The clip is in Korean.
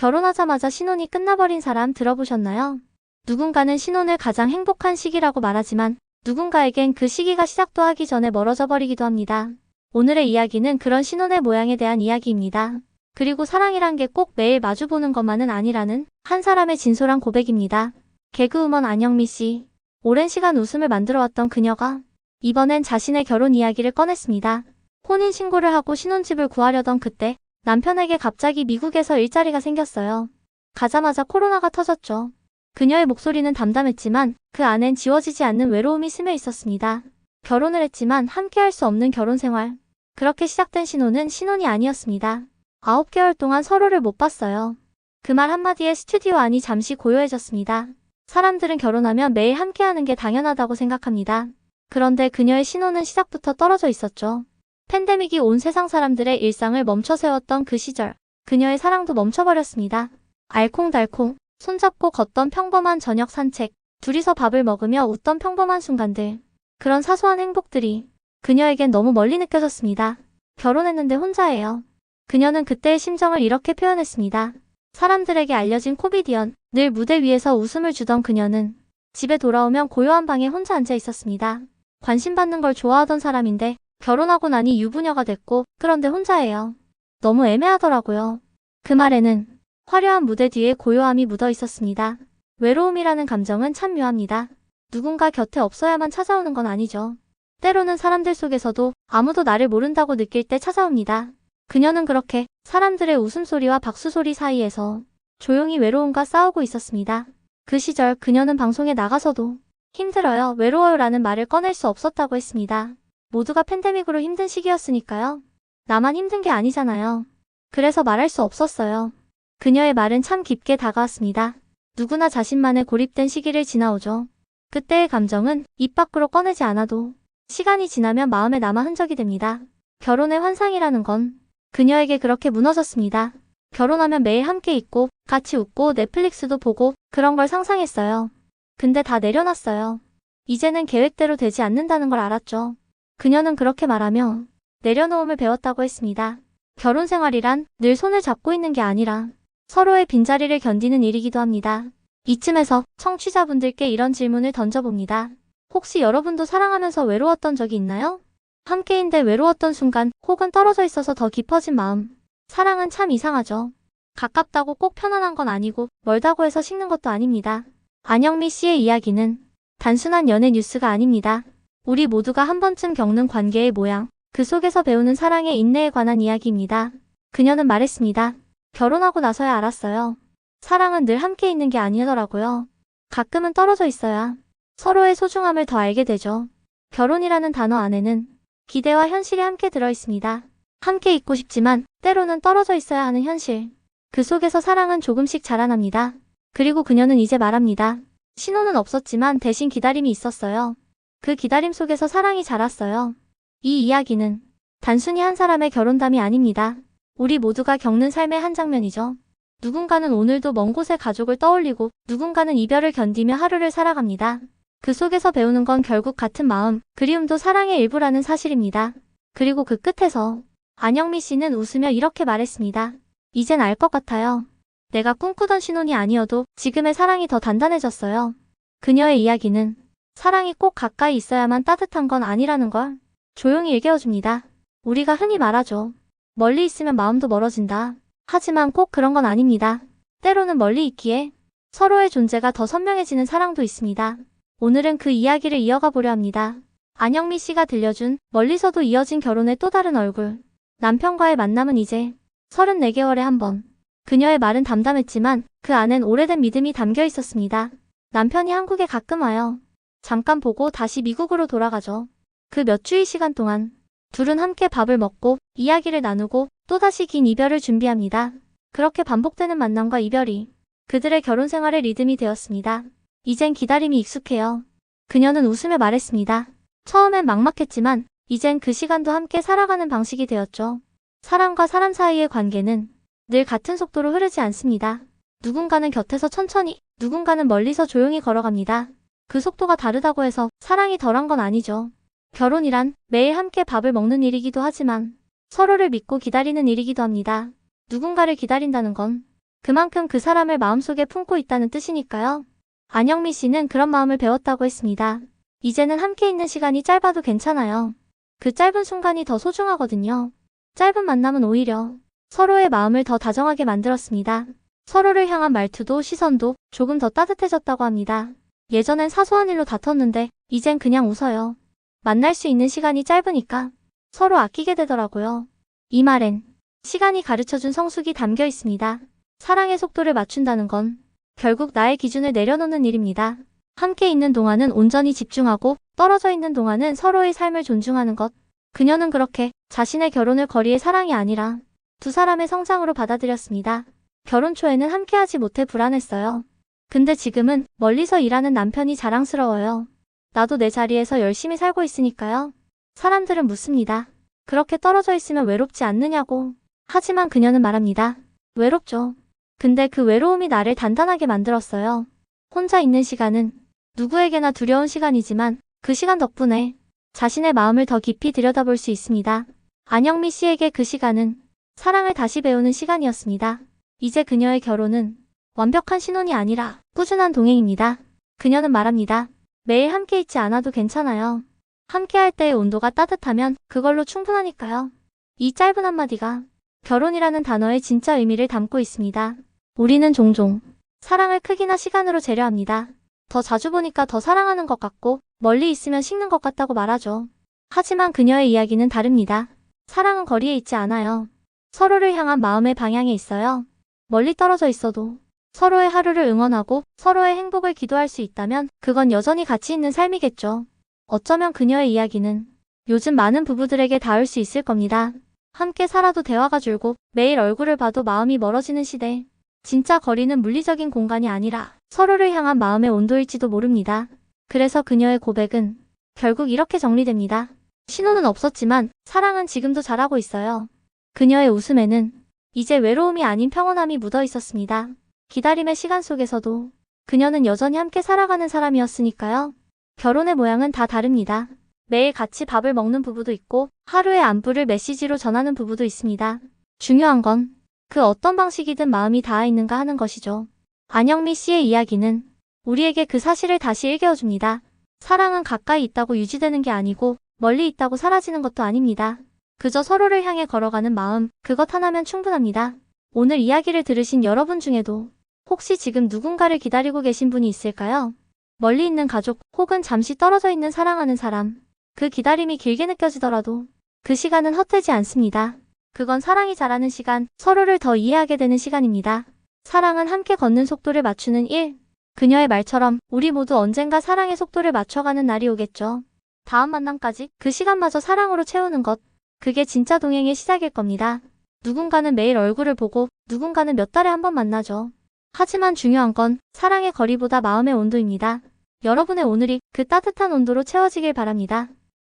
결혼하자마자 신혼이 끝나버린 사람 들어보셨나요? 누군가는 신혼을 가장 행복한 시기라고 말하지만 누군가에겐 그 시기가 시작도 하기 전에 멀어져 버리기도 합니다. 오늘의 이야기는 그런 신혼의 모양에 대한 이야기입니다. 그리고 사랑이란 게 꼭 매일 마주보는 것만은 아니라는 한 사람의 진솔한 고백입니다. 개그우먼 안영미 씨. 오랜 시간 웃음을 만들어왔던 그녀가 이번엔 자신의 결혼 이야기를 꺼냈습니다. 혼인신고를 하고 신혼집을 구하려던 그때 남편에게 갑자기 미국에서 일자리가 생겼어요. 가자마자 코로나가 터졌죠. 그녀의 목소리는 담담했지만 그 안엔 지워지지 않는 외로움이 스며 있었습니다. 결혼을 했지만 함께할 수 없는 결혼 생활. 그렇게 시작된 신혼은 신혼이 아니었습니다. 9개월 동안 서로를 못 봤어요. 그 말 한마디에 스튜디오 안이 잠시 고요해졌습니다. 사람들은 결혼하면 매일 함께하는 게 당연하다고 생각합니다. 그런데 그녀의 신혼은 시작부터 떨어져 있었죠. 팬데믹이 온 세상 사람들의 일상을 멈춰 세웠던 그 시절, 그녀의 사랑도 멈춰버렸습니다. 알콩달콩, 손잡고 걷던 평범한 저녁 산책, 둘이서 밥을 먹으며 웃던 평범한 순간들. 그런 사소한 행복들이 그녀에겐 너무 멀리 느껴졌습니다. 결혼했는데 혼자예요. 그녀는 그때의 심정을 이렇게 표현했습니다. 사람들에게 알려진 코미디언, 늘 무대 위에서 웃음을 주던 그녀는 집에 돌아오면 고요한 방에 혼자 앉아 있었습니다. 관심받는 걸 좋아하던 사람인데 결혼하고 나니 유부녀가 됐고 그런데 혼자예요. 너무 애매하더라고요. 그 말에는 화려한 무대 뒤에 고요함이 묻어 있었습니다. 외로움이라는 감정은 참 묘합니다. 누군가 곁에 없어야만 찾아오는 건 아니죠. 때로는 사람들 속에서도 아무도 나를 모른다고 느낄 때 찾아옵니다. 그녀는 그렇게 사람들의 웃음소리와 박수소리 사이에서 조용히 외로움과 싸우고 있었습니다. 그 시절 그녀는 방송에 나가서도 힘들어요, 외로워요 라는 말을 꺼낼 수 없었다고 했습니다. 모두가 팬데믹으로 힘든 시기였으니까요. 나만 힘든 게 아니잖아요. 그래서 말할 수 없었어요. 그녀의 말은 참 깊게 다가왔습니다. 누구나 자신만의 고립된 시기를 지나오죠. 그때의 감정은 입 밖으로 꺼내지 않아도 시간이 지나면 마음에 남아 흔적이 됩니다. 결혼의 환상이라는 건 그녀에게 그렇게 무너졌습니다. 결혼하면 매일 함께 있고 같이 웃고 넷플릭스도 보고 그런 걸 상상했어요. 근데 다 내려놨어요. 이제는 계획대로 되지 않는다는 걸 알았죠. 그녀는 그렇게 말하며 내려놓음을 배웠다고 했습니다. 결혼 생활이란 늘 손을 잡고 있는 게 아니라 서로의 빈자리를 견디는 일이기도 합니다. 이쯤에서 청취자분들께 이런 질문을 던져봅니다. 혹시 여러분도 사랑하면서 외로웠던 적이 있나요? 함께인데 외로웠던 순간 혹은 떨어져 있어서 더 깊어진 마음. 사랑은 참 이상하죠. 가깝다고 꼭 편안한 건 아니고 멀다고 해서 식는 것도 아닙니다. 안영미 씨의 이야기는 단순한 연애 뉴스가 아닙니다. 우리 모두가 한 번쯤 겪는 관계의 모양, 그 속에서 배우는 사랑의 인내에 관한 이야기입니다. 그녀는 말했습니다. 결혼하고 나서야 알았어요. 사랑은 늘 함께 있는 게 아니더라고요. 가끔은 떨어져 있어야 서로의 소중함을 더 알게 되죠. 결혼이라는 단어 안에는 기대와 현실이 함께 들어있습니다. 함께 있고 싶지만 때로는 떨어져 있어야 하는 현실. 그 속에서 사랑은 조금씩 자라납니다. 그리고 그녀는 이제 말합니다. 신혼은 없었지만 대신 기다림이 있었어요. 그 기다림 속에서 사랑이 자랐어요. 이 이야기는 단순히 한 사람의 결혼담이 아닙니다. 우리 모두가 겪는 삶의 한 장면이죠. 누군가는 오늘도 먼 곳의 가족을 떠올리고 누군가는 이별을 견디며 하루를 살아갑니다. 그 속에서 배우는 건 결국 같은 마음, 그리움도 사랑의 일부라는 사실입니다. 그리고 그 끝에서 안영미 씨는 웃으며 이렇게 말했습니다. 이젠 알 것 같아요. 내가 꿈꾸던 신혼이 아니어도 지금의 사랑이 더 단단해졌어요. 그녀의 이야기는 사랑이 꼭 가까이 있어야만 따뜻한 건 아니라는 걸 조용히 일깨워줍니다. 우리가 흔히 말하죠. 멀리 있으면 마음도 멀어진다. 하지만 꼭 그런 건 아닙니다. 때로는 멀리 있기에 서로의 존재가 더 선명해지는 사랑도 있습니다. 오늘은 그 이야기를 이어가 보려 합니다. 안영미 씨가 들려준 멀리서도 이어진 결혼의 또 다른 얼굴. 남편과의 만남은 이제 34개월에 한 번. 그녀의 말은 담담했지만 그 안엔 오래된 믿음이 담겨 있었습니다. 남편이 한국에 가끔 와요. 잠깐 보고 다시 미국으로 돌아가죠. 그 몇 주의 시간 동안 둘은 함께 밥을 먹고 이야기를 나누고 또다시 긴 이별을 준비합니다. 그렇게 반복되는 만남과 이별이 그들의 결혼 생활의 리듬이 되었습니다. 이젠 기다림이 익숙해요. 그녀는 웃으며 말했습니다. 처음엔 막막했지만 이젠 그 시간도 함께 살아가는 방식이 되었죠. 사람과 사람 사이의 관계는 늘 같은 속도로 흐르지 않습니다. 누군가는 곁에서 천천히, 누군가는 멀리서 조용히 걸어갑니다. 그 속도가 다르다고 해서 사랑이 덜한 건 아니죠. 결혼이란 매일 함께 밥을 먹는 일이기도 하지만 서로를 믿고 기다리는 일이기도 합니다. 누군가를 기다린다는 건 그만큼 그 사람을 마음속에 품고 있다는 뜻이니까요. 안영미 씨는 그런 마음을 배웠다고 했습니다. 이제는 함께 있는 시간이 짧아도 괜찮아요. 그 짧은 순간이 더 소중하거든요. 짧은 만남은 오히려 서로의 마음을 더 다정하게 만들었습니다. 서로를 향한 말투도 시선도 조금 더 따뜻해졌다고 합니다. 예전엔 사소한 일로 다퉜는데 이젠 그냥 웃어요. 만날 수 있는 시간이 짧으니까 서로 아끼게 되더라고요. 이 말엔 시간이 가르쳐준 성숙이 담겨 있습니다. 사랑의 속도를 맞춘다는 건 결국 나의 기준을 내려놓는 일입니다. 함께 있는 동안은 온전히 집중하고 떨어져 있는 동안은 서로의 삶을 존중하는 것. 그녀는 그렇게 자신의 결혼을 거리의 사랑이 아니라 두 사람의 성장으로 받아들였습니다. 결혼 초에는 함께하지 못해 불안했어요. 근데 지금은 멀리서 일하는 남편이 자랑스러워요. 나도 내 자리에서 열심히 살고 있으니까요. 사람들은 묻습니다. 그렇게 떨어져 있으면 외롭지 않느냐고. 하지만 그녀는 말합니다. 외롭죠. 근데 그 외로움이 나를 단단하게 만들었어요. 혼자 있는 시간은 누구에게나 두려운 시간이지만 그 시간 덕분에 자신의 마음을 더 깊이 들여다볼 수 있습니다. 안영미 씨에게 그 시간은 사랑을 다시 배우는 시간이었습니다. 이제 그녀의 결혼은 완벽한 신혼이 아니라 꾸준한 동행입니다. 그녀는 말합니다. 매일 함께 있지 않아도 괜찮아요. 함께 할 때의 온도가 따뜻하면 그걸로 충분하니까요. 이 짧은 한마디가 결혼이라는 단어의 진짜 의미를 담고 있습니다. 우리는 종종 사랑을 크기나 시간으로 재려합니다. 더 자주 보니까 더 사랑하는 것 같고 멀리 있으면 식는 것 같다고 말하죠. 하지만 그녀의 이야기는 다릅니다. 사랑은 거리에 있지 않아요. 서로를 향한 마음의 방향에 있어요. 멀리 떨어져 있어도 서로의 하루를 응원하고 서로의 행복을 기도할 수 있다면 그건 여전히 가치 있는 삶이겠죠. 어쩌면 그녀의 이야기는 요즘 많은 부부들에게 닿을 수 있을 겁니다. 함께 살아도 대화가 줄고 매일 얼굴을 봐도 마음이 멀어지는 시대. 진짜 거리는 물리적인 공간이 아니라 서로를 향한 마음의 온도일지도 모릅니다. 그래서 그녀의 고백은 결국 이렇게 정리됩니다. 신호는 없었지만 사랑은 지금도 자라고 있어요. 그녀의 웃음에는 이제 외로움이 아닌 평온함이 묻어 있었습니다. 기다림의 시간 속에서도 그녀는 여전히 함께 살아가는 사람이었으니까요. 결혼의 모양은 다 다릅니다. 매일 같이 밥을 먹는 부부도 있고 하루의 안부를 메시지로 전하는 부부도 있습니다. 중요한 건 그 어떤 방식이든 마음이 닿아 있는가 하는 것이죠. 안영미 씨의 이야기는 우리에게 그 사실을 다시 일깨워줍니다. 사랑은 가까이 있다고 유지되는 게 아니고 멀리 있다고 사라지는 것도 아닙니다. 그저 서로를 향해 걸어가는 마음, 그것 하나면 충분합니다. 오늘 이야기를 들으신 여러분 중에도 혹시 지금 누군가를 기다리고 계신 분이 있을까요? 멀리 있는 가족 혹은 잠시 떨어져 있는 사랑하는 사람. 그 기다림이 길게 느껴지더라도 그 시간은 헛되지 않습니다. 그건 사랑이 자라는 시간, 서로를 더 이해하게 되는 시간입니다. 사랑은 함께 걷는 속도를 맞추는 일. 그녀의 말처럼 우리 모두 언젠가 사랑의 속도를 맞춰가는 날이 오겠죠. 다음 만남까지 그 시간마저 사랑으로 채우는 것. 그게 진짜 동행의 시작일 겁니다. 누군가는 매일 얼굴을 보고 누군가는 몇 달에 한 번 만나죠. 하지만 중요한 건 사랑의 거리보다 마음의 온도입니다. 여러분의 오늘이 그 따뜻한 온도로 채워지길 바랍니다.